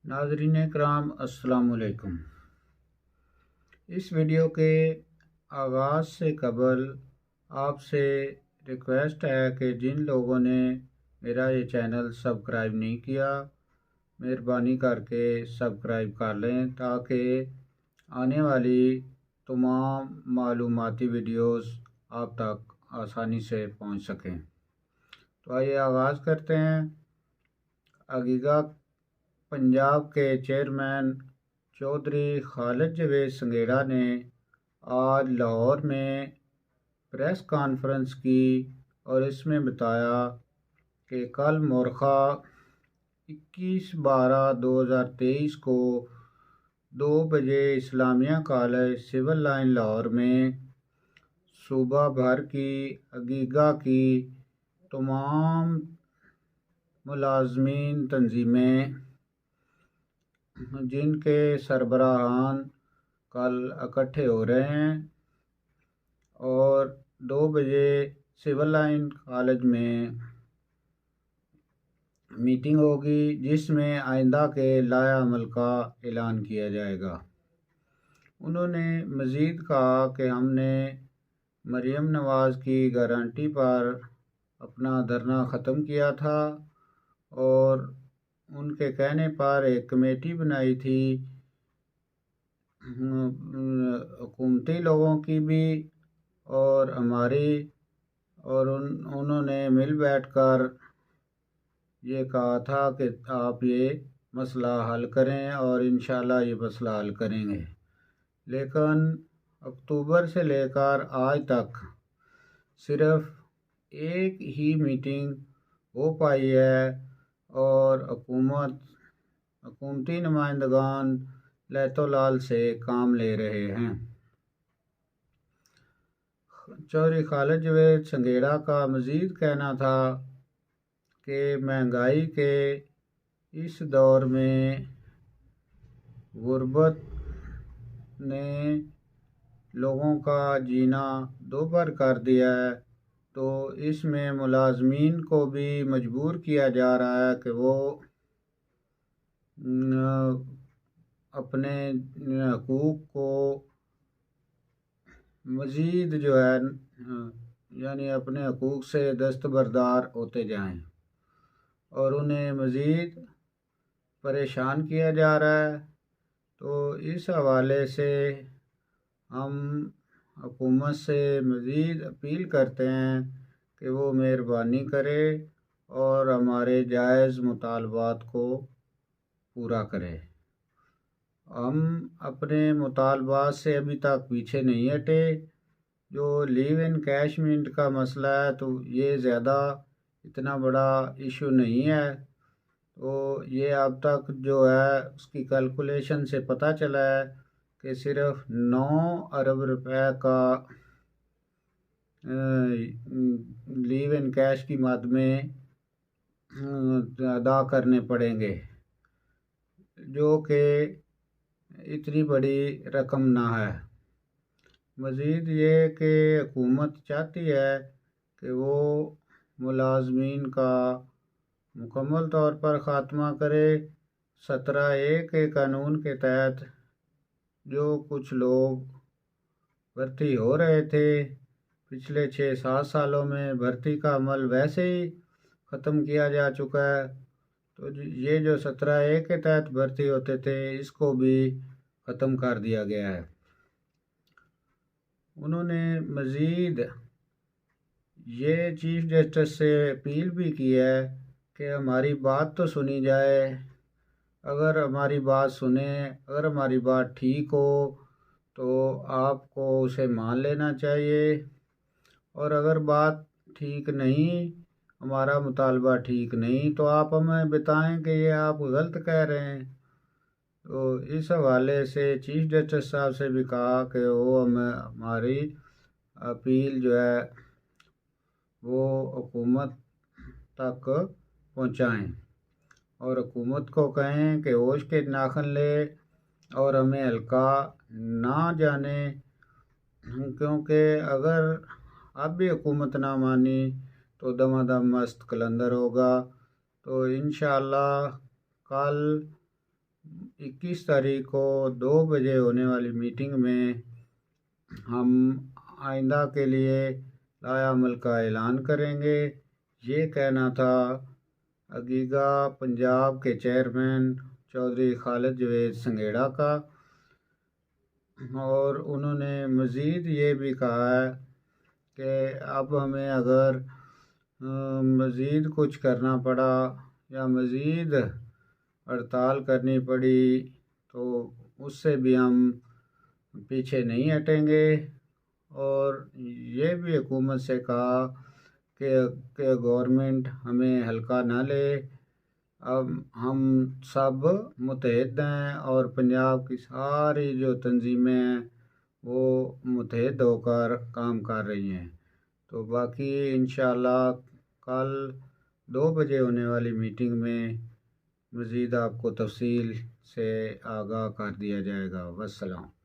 नाज़रीन कराम अस्सलाम वालेकुम। इस वीडियो के आगाज़ से कबल आपसे रिक्वेस्ट है कि जिन लोगों ने मेरा ये चैनल सब्सक्राइब नहीं किया, मेहरबानी करके सब्सक्राइब कर लें ताकि आने वाली तमाम मालूमाती वीडियोस आप तक आसानी से पहुंच सकें। तो आइए आगाज़ करते हैं। अगीगा पंजाब के चेयरमैन चौधरी खालिद जवेद संघेड़ा ने आज लाहौर में प्रेस कॉन्फ्रेंस की और इसमें बताया कि कल मोरखा 21/12/2023 को 2 बजे Islamia college civil line Lahore में सूबा भर की अगीगा की तमाम मुलाजमीन तंजीमें जिनके सरबराहान कल इकट्ठे हो रहे हैं और 2 बजे सिविल लाइन कॉलेज में मीटिंग होगी जिसमें आइंदा के लाया अमल का ऐलान किया जाएगा। उन्होंने मज़ीद कहा कि हमने मरियम नवाज़ की गारंटी पर अपना धरना ख़त्म किया था और उनके कहने पर एक कमेटी बनाई थी हुकूमती लोगों की भी और हमारी, और उन्होंने मिल बैठकर ये कहा था कि आप ये मसला हल करें और इंशाल्लाह ये मसला हल करेंगे। लेकिन अक्टूबर से लेकर आज तक सिर्फ एक ही मीटिंग हो पाई है और हुकूमती नुमाइंदगान लैतोलाल से काम ले रहे हैं। चौधरी खालिद जवेद संघेड़ा का मज़ीद कहना था कि महंगाई के इस दौर में गुर्बत ने लोगों का जीना दोभर कर दिया है, तो इसमें मुलाजमीन को भी मजबूर किया जा रहा है कि वो अपने हकूक़ को मज़ीद जो है यानी अपने हकूक़ से दस्तबरदार होते जाएं और उन्हें मज़ीद परेशान किया जा रहा है। तो इस हवाले से हम हुकूमत से मज़ीद अपील करते हैं कि वो मेहरबानी करे और हमारे जायज़ मुतालबात को पूरा करे। हम अपने मुतालबात से अभी तक पीछे नहीं हटे। जो लीव इन कैशमेंट का मसला है तो ये ज़्यादा इतना बड़ा इशू नहीं है, तो ये अब तक जो है उसकी कैलकुलेशन से पता चला है कि सिर्फ 9 अरब रुपए का लीव इन कैश की मद में अदा करने पड़ेंगे, जो कि इतनी बड़ी रकम ना है। मज़ीद ये कि हुकूमत चाहती है कि वो मुलाजमीन का मुकम्मल तौर पर ख़ात्मा करे। 17(a) के कानून के तहत जो कुछ लोग भर्ती हो रहे थे पिछले 6-7 सालों में, भर्ती का अमल वैसे ही ख़त्म किया जा चुका है। तो ये जो 17(a) के तहत भर्ती होते थे इसको भी ख़त्म कर दिया गया है। उन्होंने मज़ीद ये चीफ जस्टिस से अपील भी की है कि हमारी बात तो सुनी जाए। अगर हमारी बात सुने, अगर हमारी बात ठीक हो तो आपको उसे मान लेना चाहिए, और अगर बात ठीक नहीं, हमारा मुतालबा ठीक नहीं, तो आप हमें बताएं कि ये आप गलत कह रहे हैं। तो इस हवाले से चीफ जस्टिस साहब से भी कहा कि वो हमें हमारी अपील जो है वो हुकूमत तक पहुंचाएं और हुकूमत को कहें कि होश के नाखन ले और हमें हल्का ना जाने, क्योंकि अगर अब भी हुकूमत ना मानी तो दमादम मस्त कलंदर होगा। तो इंशाअल्लाह कल 21 تاریخ کو 2 بجے ہونے والی میٹنگ میں ہم آئندہ کے لیے لائحہ عمل کا اعلان کریں گے۔ یہ کہنا تھا عقیقہ پنجاب کے چیئرمین چودھری خالد جاوید سنگھیڑا کا، اور انہوں نے مزید یہ بھی کہا ہے کہ اب ہمیں اگر مزید کچھ کرنا پڑا یا مزید ہڑتال کرنی پڑی تو اس سے بھی ہم پیچھے نہیں ہٹیں گے، اور یہ بھی حکومت سے کہا کہ گورنمنٹ ہمیں ہلکا نہ لے۔ اب ہم سب متحد ہیں اور پنجاب کی ساری جو تنظیمیں ہیں وہ متحد ہو کر کام کر رہی ہیں۔ تو باقی انشاءاللہ کل 2 بجے ہونے والی میٹنگ میں مزید آپ کو تفصیل سے آگاہ کر دیا جائے گا۔ والسلام۔